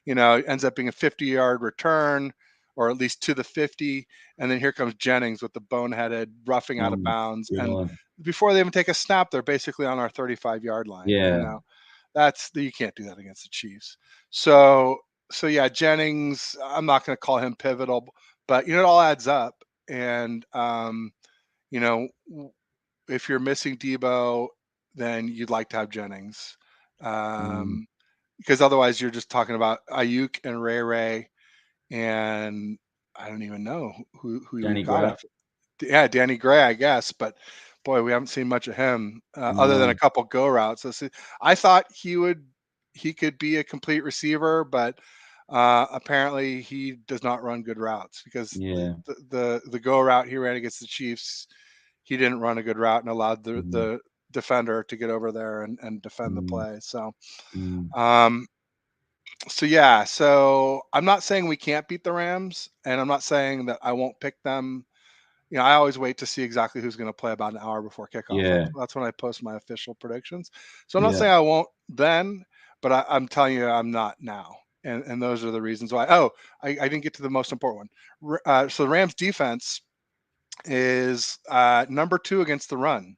it ends up being a 50-yard return, or at least to the 50, and then here comes Jennings with the boneheaded roughing out oh of my bounds, and God. before they even take a snap, they're basically on our 35-yard line. Yeah. You can't do that against the Chiefs. So yeah, Jennings, I'm not going to call him pivotal, but it all adds up. And you know, if you're missing Debo, then you'd like to have Jennings, Mm, um, because otherwise you're just talking about Ayuk and Ray, and I don't even know who we've Danny got Gray. after. Yeah, Danny Gray, I guess, but boy, we haven't seen much of him, other than No. a couple go routes. I thought he could be a complete receiver, but Apparently, he does not run good routes because Yeah. the go route he ran against the Chiefs, he didn't run a good route and allowed Mm, the defender to get over there and defend the mm, play. So, mm. um, so yeah, so I'm not saying we can't beat the Rams, and I'm not saying that I won't pick them. I always wait to see exactly who's going to play about an hour before kickoff. That's Yeah. that's when I post my official predictions. So I'm not Yeah. saying I won't then, but I'm telling you I'm not now. And those are the reasons why. Oh, I didn't get to the most important one. So the Rams defense is number 2 against the run.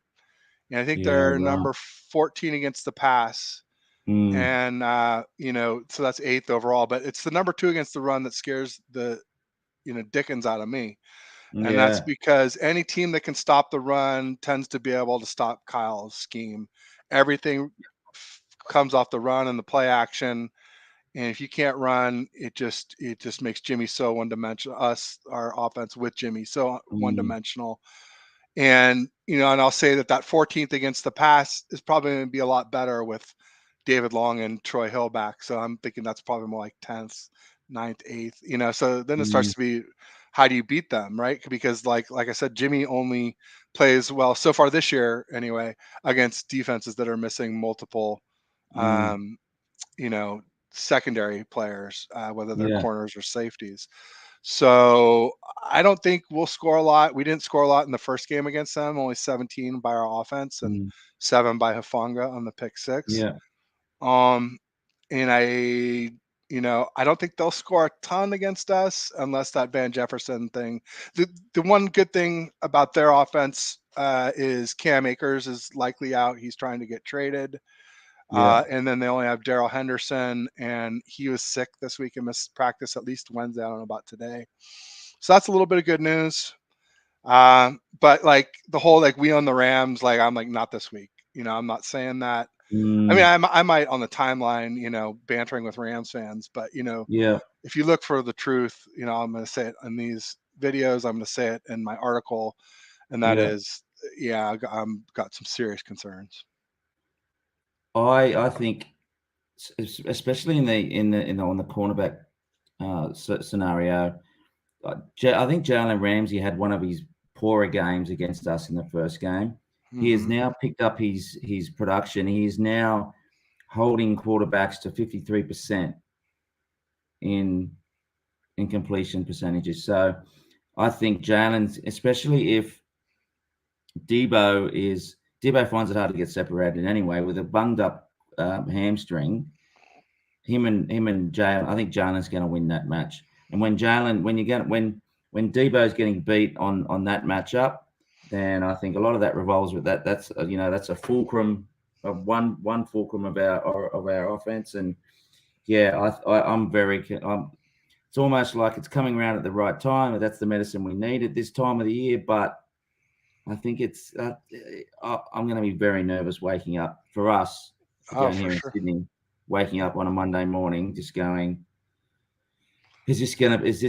And I think Yeah. they're Right. number 14 against the pass. Mm, And so that's 8th overall. But it's the number 2 against the run that scares the dickens out of me. And that's yeah. because any team that can stop the run tends to be able to stop Kyle's scheme. Everything comes off the run and the play action. And if you can't run, it just makes Jimmy so one dimensional. Our offense with Jimmy so one Mm, dimensional. And I'll say that 14th against the pass is probably going to be a lot better with David Long and Troy Hill back. So I'm thinking that's probably more like 10th, ninth, 8th. So then it mm, starts to be, how do you beat them, right? Because like I said, Jimmy only plays well so far this year anyway against defenses that are missing multiple, mm. um, you know, secondary players, whether they're Yeah. corners or safeties. So I don't think we'll score a lot. We didn't score a lot in the first game against them, only 17 by our offense and Mm, 7 by Hafanga on the pick six. yeah. Um, and I don't think they'll score a ton against us unless that Van Jefferson thing. The one good thing about their offense is Cam Akers is likely out. He's trying to get traded. Yeah. And then they only have Daryl Henderson, and he was sick this week and missed practice at least Wednesday. I don't know about today. So that's a little bit of good news. But like the whole like we own the Rams, like I'm like not this week. I'm not saying that. I mean, Mm, I might on the timeline, bantering with Rams fans, but yeah. if you look for the truth, I'm going to say it in these videos. I'm going to say it in my article, and that Yeah. is, yeah, I'm got some serious concerns. I think, especially in the on the cornerback scenario, I think Jalen Ramsey had one of his poorer games against us in the first game. He has Hmm. now picked up his production. He is now holding quarterbacks to 53% in completion percentages. So I think Jalen's, especially if Debo finds it hard to get separated anyway with a bunged up hamstring. Him and Jalen, I think Jalen's going to win that match. And when Debo's getting beat on that matchup, then I think a lot of that revolves with that. That's a fulcrum of one fulcrum of our offense. And yeah, I'm very. It's almost like it's coming around at the right time. That's the medicine we need at this time of the year. But I think I'm going to be very nervous waking up for us Oh, down for here in sure. Sydney, waking up on a Monday morning, just going, is this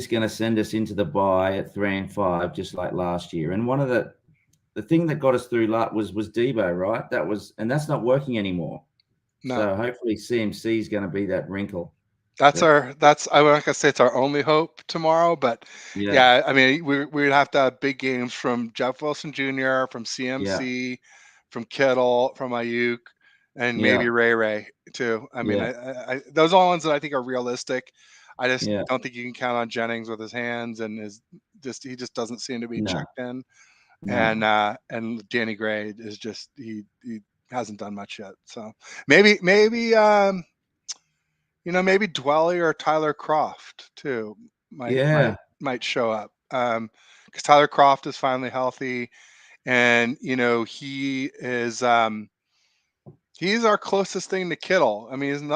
gonna send us into the bye at 3-5, just like last year? And one of the thing that got us through was Debo, right? That's not working anymore. No, So hopefully CMC is going to be that wrinkle. that's That our that's I would not gonna say it's our only hope tomorrow, but yeah, yeah, I mean we'd have to have big games from Jeff Wilson Jr., from yeah, CMC, from Kittle, from Ayuk, and maybe yeah, Ray too. I mean, yeah, those are all ones that I think are realistic. I just yeah. don't think you can count on Jennings with his hands and he just doesn't seem to be No, checked in. no. And Danny Gray is just he hasn't done much yet. So maybe Dwelly or Tyler Croft too might might Yeah, might show up. Because Tyler Croft is finally healthy, and he's our closest thing to Kittle. I mean,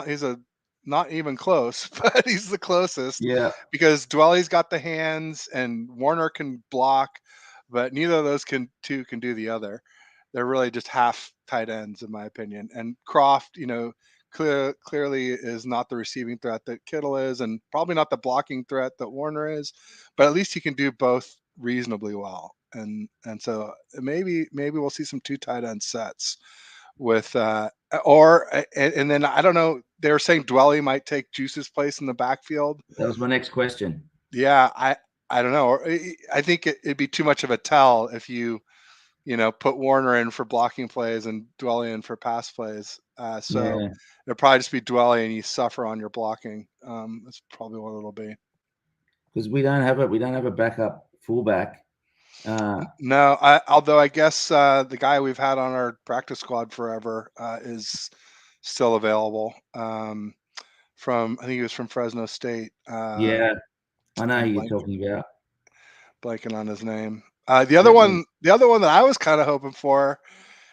not even close, but he's the closest yeah, because Dwelly's got the hands and Warner can block, but neither of those two can do the other. They're really just half tight ends, in my opinion. And Croft, clearly is not the receiving threat that Kittle is, and probably not the blocking threat that Warner is, but at least he can do both reasonably well. And so maybe we'll see some two tight end sets with and then I don't know. They were saying Dwelly might take Juice's place in the backfield. That was my next question. Yeah, I don't know. I think it'd be too much of a tell if put Warner in for blocking plays and Dwelly in for pass plays. So Yeah, it'll probably just be Dwelly and you suffer on your blocking. That's probably what it'll be. because we don't have a backup fullback. No, although I guess the guy we've had on our practice squad forever is still available. From I think he was from Fresno State. Yeah, I know who I'm you're talking about. blanking on his name. The other Let me. one, the other one that I was kind of hoping for,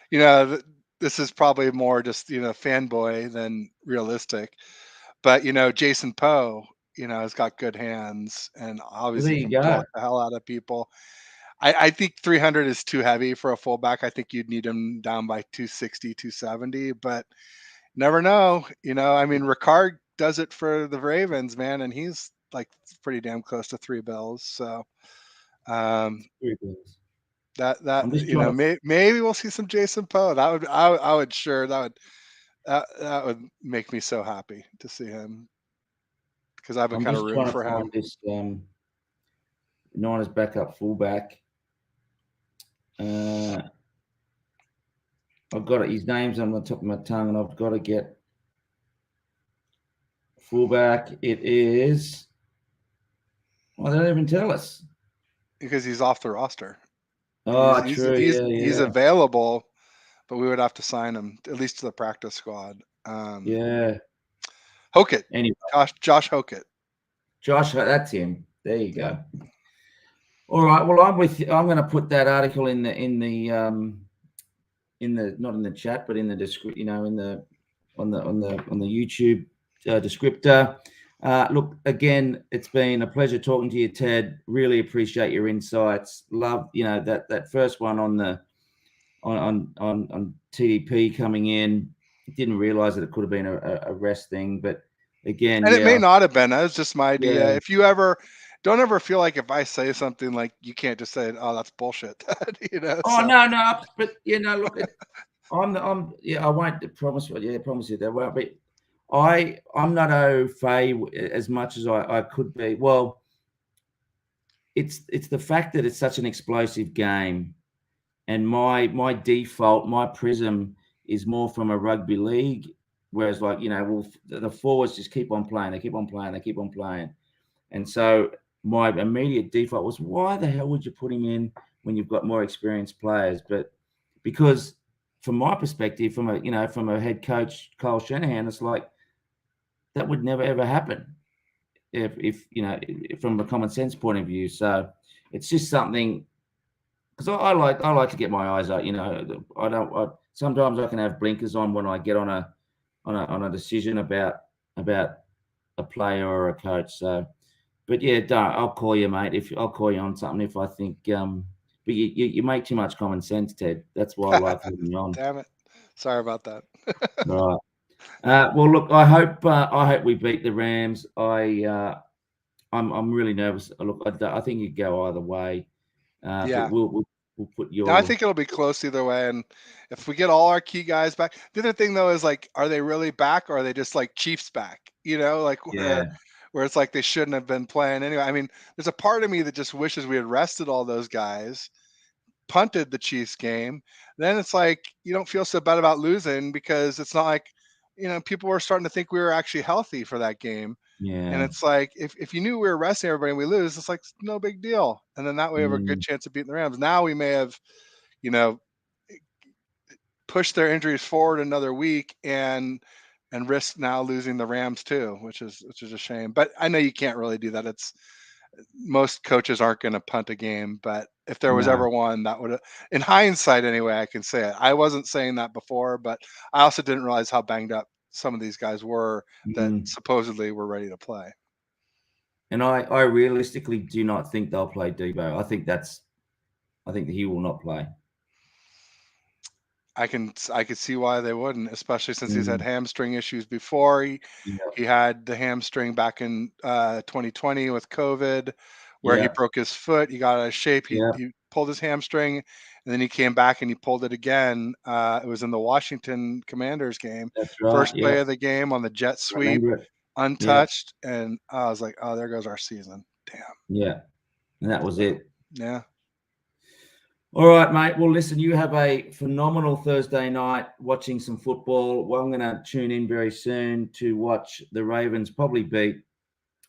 you know, this is probably more just fanboy than realistic, but Jason Poe, has got good hands and Well, there obviously you can go. block the hell out of people. I think 300 is too heavy for a fullback. I think you'd need him down by 260, 270, but never know. I mean, Ricard does it for the Ravens, man, and he's like pretty damn close to 3 bills. So um, Very good. that I'm just trying to. maybe we'll see some Jason Poe. That would make me so happy to see him because I've been I'm kind of just rooting trying to for find him. this Niners backup fullback. Uh, I've got it. His name's on the top of my tongue, and I've got to get fullback. It is. Well, they don't even tell us. Because he's off the roster. He's Oh, he's true. he's Yeah, he's yeah, available, but we would have to sign him at least to the practice squad. yeah. Hokett, Anyway, Josh Hokett. Josh, that's him. There you Yep. go. All right. Well, I'm with you. I'm going to put that article in the not in the chat, but in the description. In the on the YouTube descriptor. Look, again, it's been a pleasure talking to you, Ted. Really appreciate your insights. Love, that first one on TDP coming in. Didn't realize that it could have been a rest thing, but again, And it may yeah, not have been. That was just my idea. yeah. If you don't ever feel like if I say something like you can't just say, "Oh, that's bullshit," Oh So no, but look, yeah, I won't promise. Yeah, promise you that won't be. I'm not au fait as much as I could be. Well, it's the fact that it's such an explosive game, and my default, my prism is more from a rugby league, whereas well, the forwards just keep on playing, they keep on playing, they keep on playing, and so my immediate default was, why the hell would you put him in when you've got more experienced players? But because from my perspective, from a head coach, Kyle Shanahan, it's like that would never ever happen if from a common sense point of view. So it's just something, because I like to get my eyes out. I don't. Sometimes I can have blinkers on when I get on a decision about a player or a coach. So, but yeah, don't. I'll call you, mate. If I'll call you on something if I think. But you make too much common sense, Ted. That's why I like having you on. damn it. Sorry about that. Right. Well, look. I hope we beat the Rams. I'm really nervous. Look, I think you go either way. But Yeah. we'll put No, I your. think it'll be close either way. And if we get all our key guys back, the other thing though is like, are they really back or are they just like Chiefs back? Like where Yeah. where it's like they shouldn't have been playing anyway. I mean, there's a part of me that just wishes we had rested all those guys, punted the Chiefs game. Then it's like you don't feel so bad about losing because it's not like, people were starting to think we were actually healthy for that game. And Yeah. it's like if you knew we were resting everybody and we lose, it's like no big deal. And then that way we have a good Mm, chance of beating the Rams. Now we may have, you know, push their injuries forward another week and risk now losing the Rams too, which is a shame. But I know you can't really do that. It's most coaches aren't going to punt a game, but if there was no. ever one, that would, in hindsight anyway, I can say it. I wasn't saying that before, but I also didn't realize how banged up some of these guys were that Mm. supposedly were ready to play. And I realistically do not think they'll play Debo. I think that he will not play. I could see why they wouldn't, especially since he's had Mm. hamstring issues before. He Yeah. had the hamstring back in 2020 with COVID, where he Yeah. broke his foot. He got out of shape. He Yeah. he pulled his hamstring, and then he came back and he pulled it again. It was in the Washington Commanders game, That's right. first Yeah, play of the game on the jet sweep, remember it. Yeah, untouched, and I was like, oh, there goes our season. Damn. yeah, and that was So, it. yeah. All right, mate. Well, listen, you have a phenomenal Thursday night watching some football. Well, I'm going to tune in very soon to watch the Ravens probably beat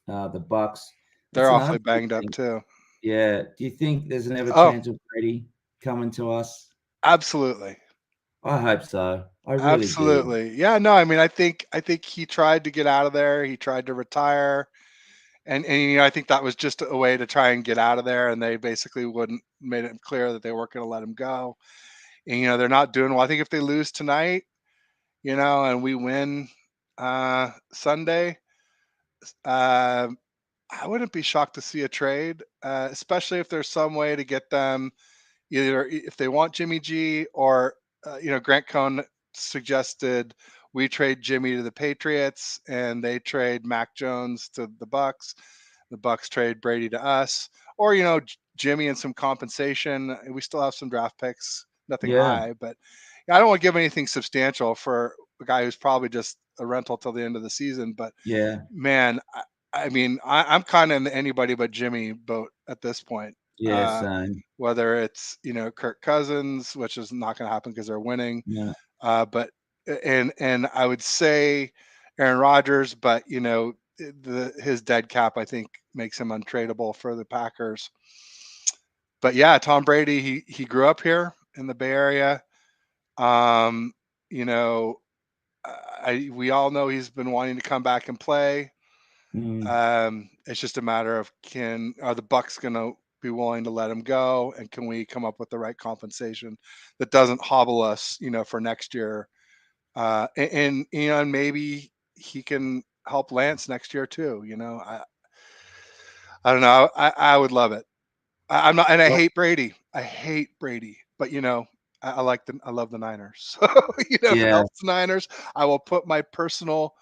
the Bucks. They're That's another awfully big banged up thing. too. Yeah. Do you think there's an ever Oh, chance of Brady coming to us? absolutely. I hope so. I really do. Absolutely. Yeah, no, I mean, I think he tried to get out of there. He tried to retire. And I think that was just a way to try and get out of there. And they basically wouldn't made it clear that they weren't going to let him go. And they're not doing well. I think if they lose tonight, and we win Sunday, uh, I wouldn't be shocked to see a trade, especially if there's some way to get them either if they want Jimmy G or Grant Cohn suggested we trade Jimmy to the Patriots and they trade Mac Jones to the Bucks. The Bucks trade Brady to us, or Jimmy and some compensation. We still have some draft picks, nothing Yeah. high, but I don't want to give anything substantial for a guy who's probably just a rental till the end of the season. But Yeah. man, I mean, I'm kind of in the anybody but Jimmy boat at this point. Yeah. Same. Whether it's Kirk Cousins, which is not going to happen because they're winning, Yeah. but and I would say Aaron Rodgers, but his dead cap I think makes him untradeable for the Packers. But yeah, Tom Brady, he grew up here in the Bay Area. Um, you know, we all know he's been wanting to come back and play. Mm. It's just a matter of are the Bucks going to be willing to let him go, and can we come up with the right compensation that doesn't hobble us, for next year? And maybe he can help Lance next year too. I don't know. I would love it. I'm not, and I Well, hate Brady. I hate Brady, but I love the Niners. So if it yeah. helps the Niners, I will put my personal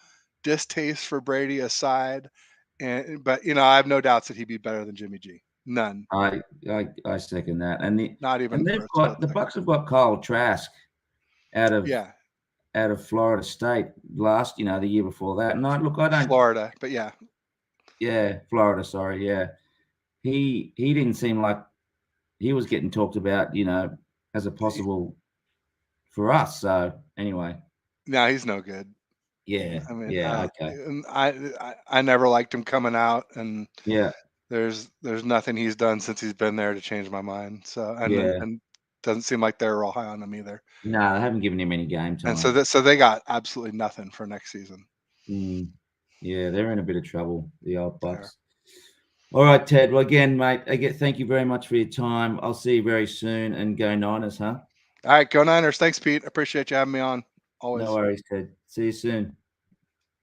distaste for Brady aside. But I have no doubts that he'd be better than Jimmy G. None, I second that. not even for They've a split got the second. Bucks have got Kyle Trask out of Yeah, Florida State the year before that. And I don't. Florida, but yeah, Yeah, Florida. Sorry. Yeah, he didn't seem like he was getting talked about. As a possible for us. So anyway, no, he's no good. yeah, I mean, yeah, okay, I never liked him coming out, and yeah, there's nothing he's done since he's been there to change my mind. So yeah. and doesn't seem like they're real high on him either. No, they haven't given him any game And so time. that so they got absolutely nothing for next season Mm, yeah, they're in a bit of trouble, the old there. Bucks. All right, Ted. Well, again, mate, again, thank you very much for your time. I'll see you very soon, and go Niners, huh? All right, go Niners. Thanks, Pete. Appreciate you having me on. No Always. worries, Ted. See you soon.